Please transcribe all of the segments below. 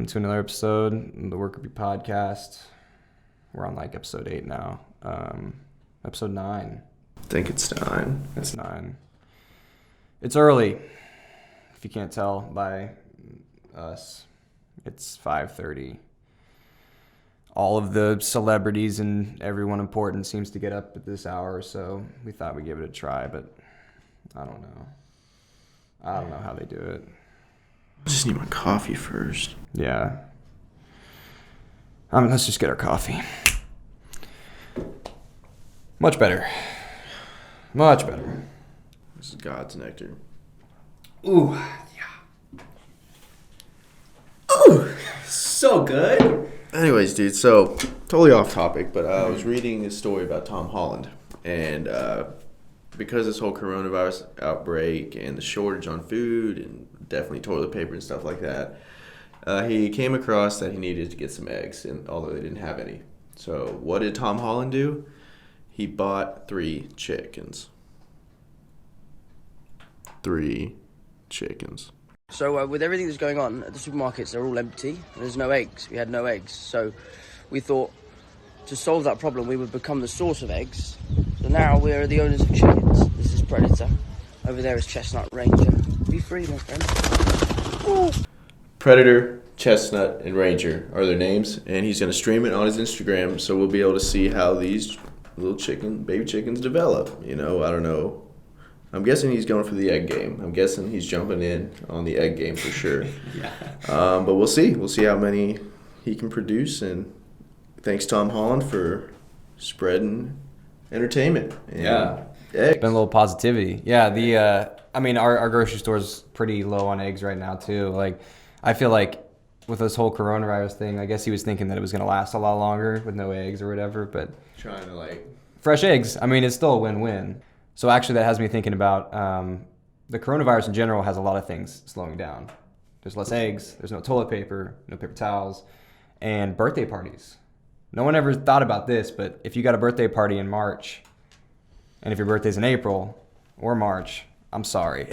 to another episode of the Worker Bee Podcast. We're on like episode 8 now. Episode 9. I think it's 9. It's 9. It's early. If you can't tell by us, it's 5:30. All of the celebrities and everyone important seems to get up at this hour, so we thought we'd give it a try, but I don't know. I don't know how they do it. I just need my coffee first. Yeah. Let's just get our coffee. Much better. Much better. This is God's nectar. Ooh, yeah. Ooh, so good. Anyways, dude, so totally off topic, but I was reading a story about Tom Holland, and because this whole coronavirus outbreak and the shortage on food and definitely toilet paper and stuff like that, he came across that he needed to get some eggs, and although they didn't have any. So what did Tom Holland do? He bought 3 chickens. 3 chickens. So with everything that's going on at the supermarkets, they're all empty. And there's no eggs. We had no eggs. So we thought to solve that problem, we would become the source of eggs. So now we're the owners of chickens. This is Predator. Over there is Chestnut Ranger. Be free, my friend. Ooh. Predator, Chestnut, and Ranger are their names, and he's going to stream it on his Instagram, so we'll be able to see how these little baby chickens develop. You know, I don't know. I'm guessing he's going for the egg game. I'm guessing he's jumping in on the egg game for sure. Yeah. But we'll see. We'll see how many he can produce, and thanks Tom Holland for spreading entertainment. And Yeah. Eggs. Been a little positivity. Yeah, our grocery store's pretty low on eggs right now too. Like, I feel like with this whole coronavirus thing, I guess he was thinking that it was going to last a lot longer with no eggs or whatever, but Trying to fresh eggs, it's still a win-win. So actually that has me thinking about the coronavirus in general has a lot of things slowing down. There's less eggs, there's no toilet paper, no paper towels, and birthday parties. No one ever thought about this, but if you got a birthday party in March, and if your birthday's in April or March, I'm sorry.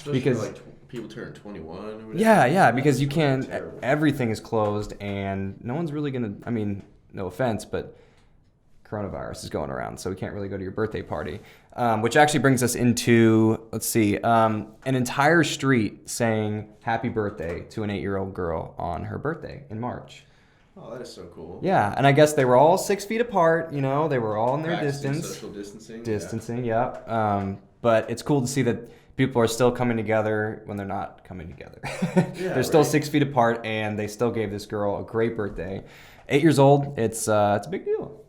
Because people turn 21 or whatever. Yeah, because you can't, everything is closed, and no one's really going to, no offense, but coronavirus is going around, so we can't really go to your birthday party. Which actually brings us into, an entire street saying happy birthday to an 8-year-old girl on her birthday in March. Oh, that is so cool. Yeah, and I guess they were all 6 feet apart, they were all in their Practicing distance. social distancing. Distancing, yeah. But it's cool to see that people are still coming together when they're not coming together. They're still 6 feet apart, and they still gave this girl a great birthday. 8 years old, it's a big deal.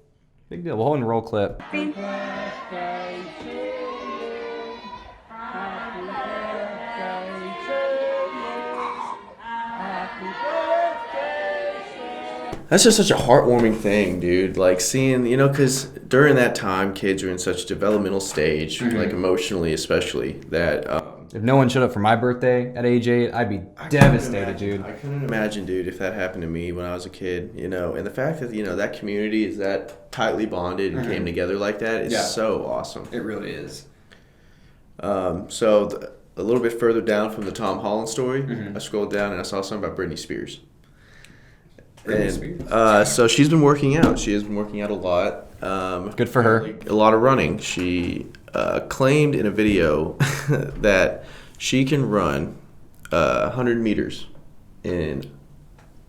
Big deal. We'll hold and roll clip. Happy birthday to you. Happy birthday to you. Happy birthday to you. That's just such a heartwarming thing, dude. Like seeing, because during that time, kids are in such a developmental stage, like emotionally especially, that... If no one showed up for my birthday at age 8, I'd be devastated, dude. I couldn't imagine, dude, if that happened to me when I was a kid, and the fact that, that community is that tightly bonded and came together like that is so awesome. It really is. A little bit further down from the Tom Holland story, I scrolled down and I saw something about Britney Spears. So she's been working out. She has been working out a lot. Good for her. A lot of running. She claimed in a video that she can run 100 meters in,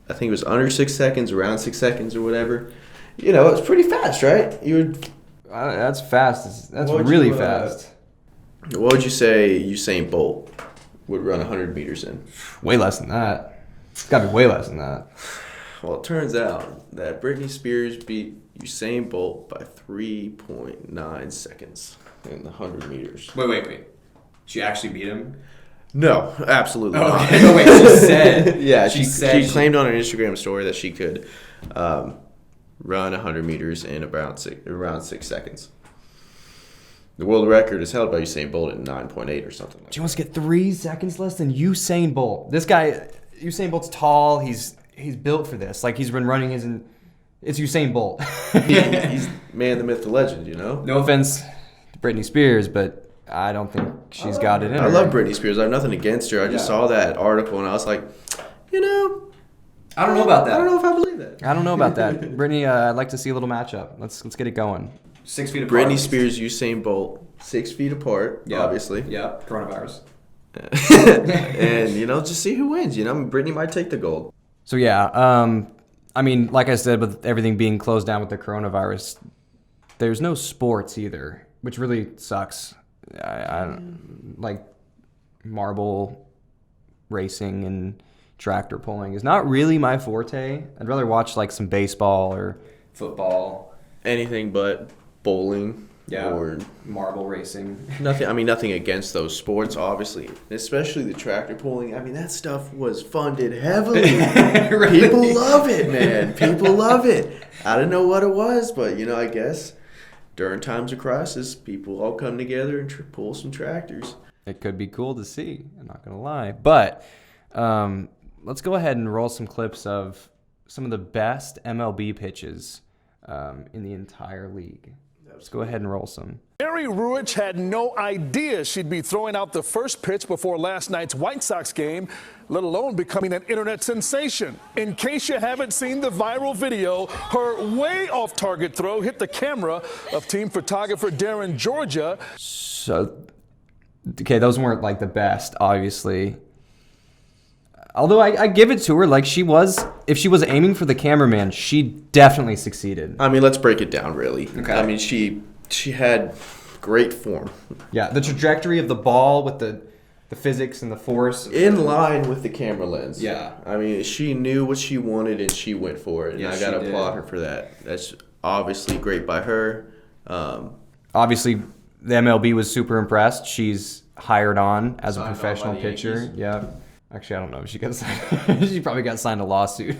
I think it was under 6 seconds, around 6 seconds or whatever. It's pretty fast, right? That's fast. That's really fast. What would you say Usain Bolt would run 100 meters in? Way less than that. It's got to be way less than that. Well, it turns out that Britney Spears beat Usain Bolt by 3.9 seconds in the 100 meters. Wait. She actually beat him? No, absolutely not. Okay. No, wait, she said. Yeah, she claimed on her Instagram story that she could run 100 meters in around 6 seconds. The world record is held by Usain Bolt at 9.8 or something like that. She wants to get 3 seconds less than Usain Bolt. This guy, Usain Bolt's tall. He's built for this. Like, he's been running it's Usain Bolt. He's man, the myth, the legend, No offense to Britney Spears, but I don't think she's got it in her. I love Britney Spears. I have nothing against her. I just saw that article and I was like, I don't know about that. I don't know if I believe that. I don't know about that. Brittany, I'd like to see a little matchup. Let's get it going. 6 feet apart. Britney Spears, Usain Bolt, 6 feet apart, obviously. Yeah, coronavirus. And, just see who wins. Britney might take the gold. So, yeah, I mean, like I said, with everything being closed down with the coronavirus, there's no sports either, which really sucks. I like marble racing and tractor pulling is not really my forte. I'd rather watch like some baseball or football. Anything but bowling or marble racing. Nothing against those sports, obviously. Especially the tractor pulling. I mean, that stuff was funded heavily. Really? People love it, man. People love it. I don't know what it was, but, I guess during times of crisis, people all come together and pull some tractors. It could be cool to see. I'm not going to lie. But let's go ahead and roll some clips of some of the best MLB pitches in the entire league. Let's go ahead and roll some. Mary Ruich had no idea she'd be throwing out the first pitch before last night's White Sox game, let alone becoming an internet sensation. In case you haven't seen the viral video, her way off target throw hit the camera of team photographer Darren Georgia. So, okay, those weren't like the best, obviously. Although I give it to her, like if she was aiming for the cameraman, she definitely succeeded. Let's break it down, really. Okay. She had great form. Yeah, the trajectory of the ball with the physics and the force. In line with the camera lens. Yeah. She knew what she wanted and she went for it. And Yeah, I got to she applaud did. her for that. That's obviously great by her. Obviously, the MLB was super impressed. She's hired on as a Signed on professional by the pitcher. Yankees. Yeah. Actually, I don't know if she got signed. She probably got signed a lawsuit.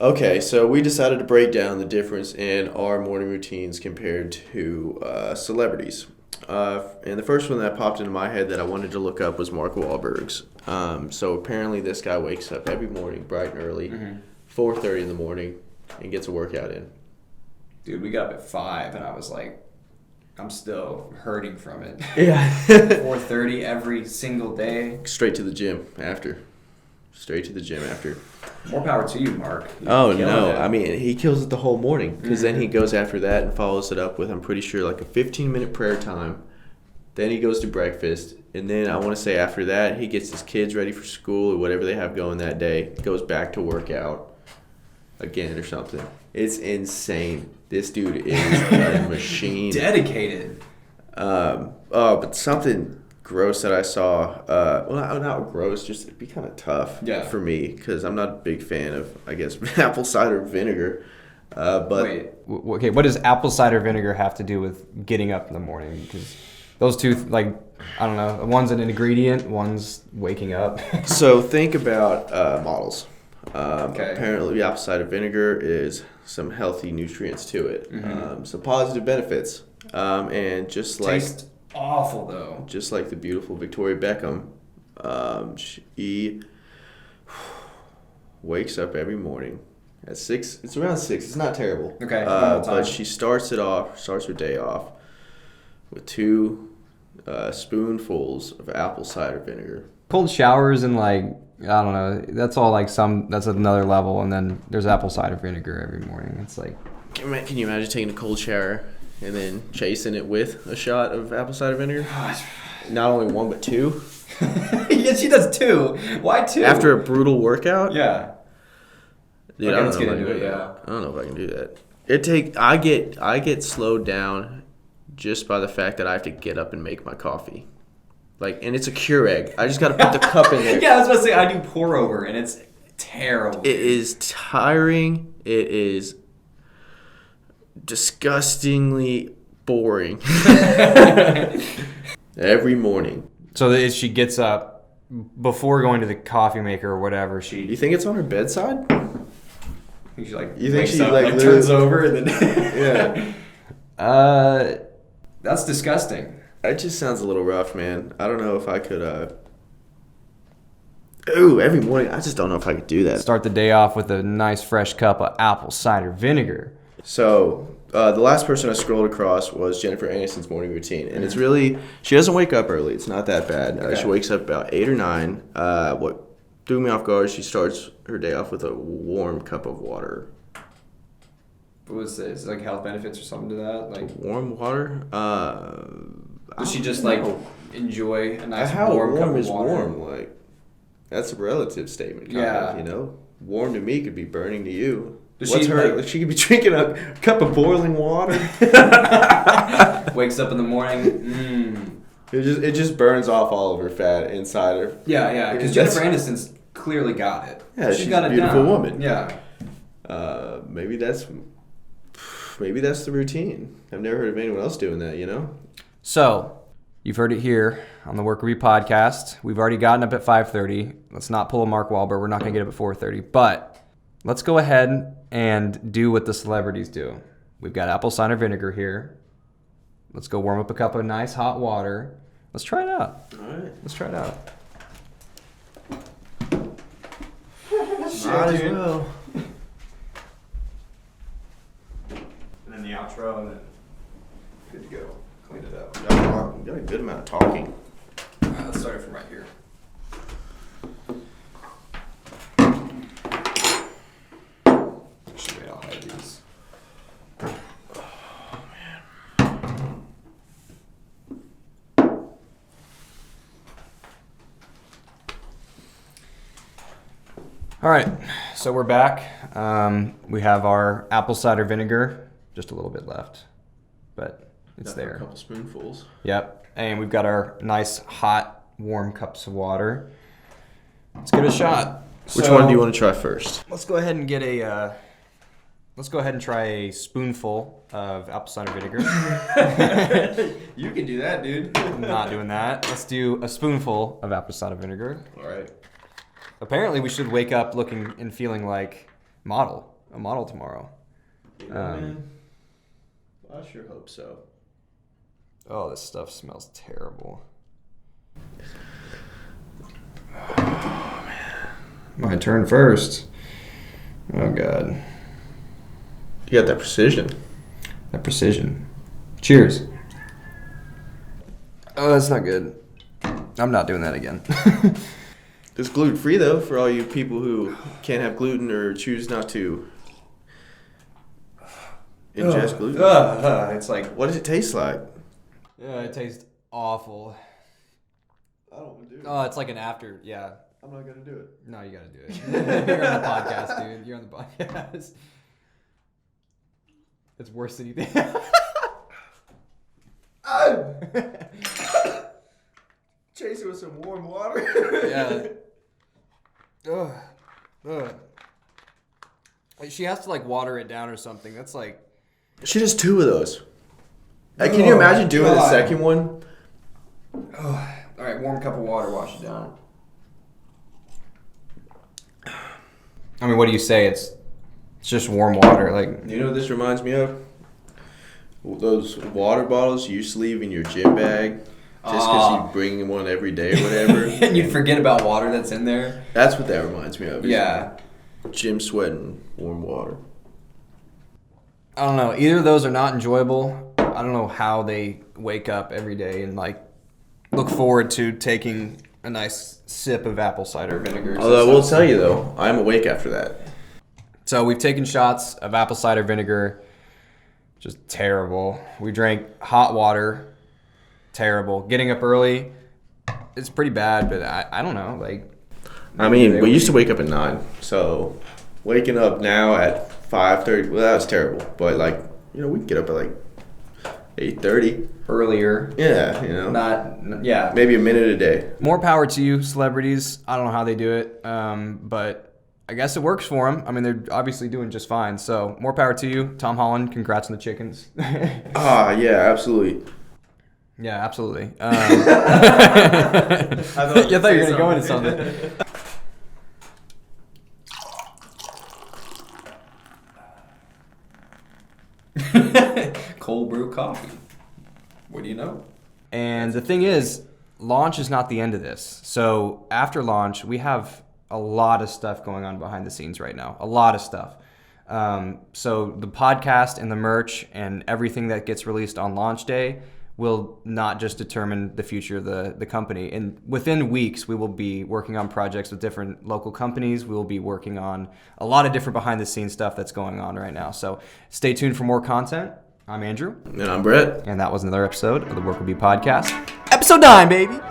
Okay, so we decided to break down the difference in our morning routines compared to celebrities. And the first one that popped into my head that I wanted to look up was Mark Wahlberg's. So apparently this guy wakes up every morning bright and early, 4:30 in the morning, and gets a workout in. Dude, we got up at 5, and I was like, I'm still hurting from it. Yeah. 4:30 every single day. Straight to the gym after. More power to you, Mark. Oh, You're no. killing it. He kills it the whole morning. Because then he goes after that and follows it up with, I'm pretty sure, like a 15-minute prayer time. Then he goes to breakfast. And then I want to say after that, he gets his kids ready for school or whatever they have going that day. Goes back to work out again or something. It's insane. This dude is a machine. Dedicated. But something gross that I saw, well, not gross, just it'd be kind of tough for me because I'm not a big fan of, I guess, apple cider vinegar. But Wait, okay, what does apple cider vinegar have to do with getting up in the morning? Because those two, like, I don't know, one's an ingredient, one's waking up. So think about models. Okay. Apparently, apple cider vinegar is some healthy nutrients to it, some positive benefits, and just like Tastes awful though. Just like the beautiful Victoria Beckham, she wakes up every morning at 6. It's around 6. It's not terrible. Okay. But she starts her day off with 2 spoonfuls of apple cider vinegar. Cold showers and like, I don't know, that's all like that's another level. And then there's apple cider vinegar every morning. It's like, Can you imagine taking a cold shower and then chasing it with a shot of apple cider vinegar? Not only 1, but 2. Yeah, she does 2. Why 2? After a brutal workout? Yeah. Dude, Okay, I don't let's know get if I can into do it, that. I don't know if I can do that. I get slowed down just by the fact that I have to get up and make my coffee. And it's a Keurig. I just got to put the cup in there. Yeah, I was about to say, I do pour over, and it's terrible. It is tiring. It is disgustingly boring. Every morning. So if she gets up, before going to the coffee maker or whatever, You think it's on her bedside? she like You think wakes she, up, like, turns over and then Yeah. That's disgusting. It just sounds a little rough, man. I don't know if I could, every morning, I just don't know if I could do that. Start the day off with a nice fresh cup of apple cider vinegar. So, the last person I scrolled across was Jennifer Aniston's morning routine. And it's really, she doesn't wake up early. It's not that bad. Okay. She wakes up about 8 or 9. threw me off guard. She starts her day off with a warm cup of water. What was it? Is it like health benefits or something to that? Like Warm water? does she just like enjoy a nice How warm cup warm of is water? warm? Like, that's a relative statement, kind Yeah. of, you know? Warm to me could be burning to you. Does What's she, her? like- She could be drinking a cup of boiling water. Wakes up in the morning. It just burns off all of her fat inside her. Yeah, because That's- Jennifer Aniston's clearly got it. Yeah, she's got a it beautiful down. woman. Yeah. Maybe that's the routine. I've never heard of anyone else doing that, you know? So, you've heard it here on the Work Review podcast. We've already gotten up at 5:30. Let's not pull a Mark Wahlberg. We're not going to get up at 4:30. But let's go ahead and do what the celebrities do. We've got apple cider vinegar here. Let's go warm up a cup of nice hot water. Let's try it out. All right. Let's try it out. Might as well. And then the outro, and then good to go. Clean it up. You got a good amount of talking. All right, let's start it from right here. Actually, I'll hide these. All right, so we're back. We have our apple cider vinegar, just a little bit left, but it's Got a there. couple spoonfuls. Yep, and we've got our nice hot, warm cups of water. Let's give it a shot. Which So, one do you want to try first? Let's go ahead and get a. Let's go ahead and try a spoonful of apple cider vinegar. You can do that, dude. I'm not doing that. Let's do a spoonful of apple cider vinegar. All right. Apparently, we should wake up looking and feeling like a model tomorrow. Man, I sure hope so. Oh, this stuff smells terrible. My turn first. Oh, God. You got that precision. That precision. Cheers. Oh, that's not good. I'm not doing that again. It's gluten-free, though, for all you people who can't have gluten or choose not to ingest gluten. It's like, What does it taste like? it tastes awful. I don't want to do it. Oh, it's like an after, yeah. I'm not going to do it. No, you gotta do it. You're on the podcast, dude. You're on the podcast. It's worse than you think. Chase it with some warm water. Yeah. Ugh. Ugh. Like, she has to like water it down or something. That's like. She does two of those. Like, can you imagine doing the God. second one? All right, warm cup of water, wash it down. I mean, what do you say? It's just warm water. Like, You know what this reminds me of? Those water bottles you used to leave in your gym bag just because you bring one every day or whatever. and you forget about water that's in there. That's what that reminds me of. is Yeah. Gym sweat and warm water. I don't know. Either of those are not enjoyable. I don't know how they wake up every day and like look forward to taking a nice sip of apple cider vinegar. Although I will tell you though, I'm awake after that. So we've taken shots of apple cider vinegar. Just terrible. We drank hot water. Terrible. Getting up early. It's pretty bad, but I don't know. Like, I mean, we used to wake up at 9, so waking up now at 5:30, well, that was terrible. But like, you know, we can get up at like 8:30. earlier. Yeah, you know, Yeah. maybe a minute a day. More power to you, celebrities. I don't know how they do it, but I guess it works for them. I mean, they're obviously doing just fine. So more power to you, Tom Holland. Congrats on the chickens. Ah, yeah, absolutely. Yeah, absolutely. I thought you were going to go into something. Cold brew coffee. What do you know? And the thing is, launch is not the end of this. So after launch, we have a lot of stuff going on behind the scenes right now. A lot of stuff. So the podcast and the merch and everything that gets released on launch day will not just determine the future of the company. And within weeks, we will be working on projects with different local companies. We will be working on a lot of different behind-the-scenes stuff that's going on right now. So stay tuned for more content. I'm Andrew. And I'm Brett. And that was another episode of the Work Will Be podcast. Episode 9, baby!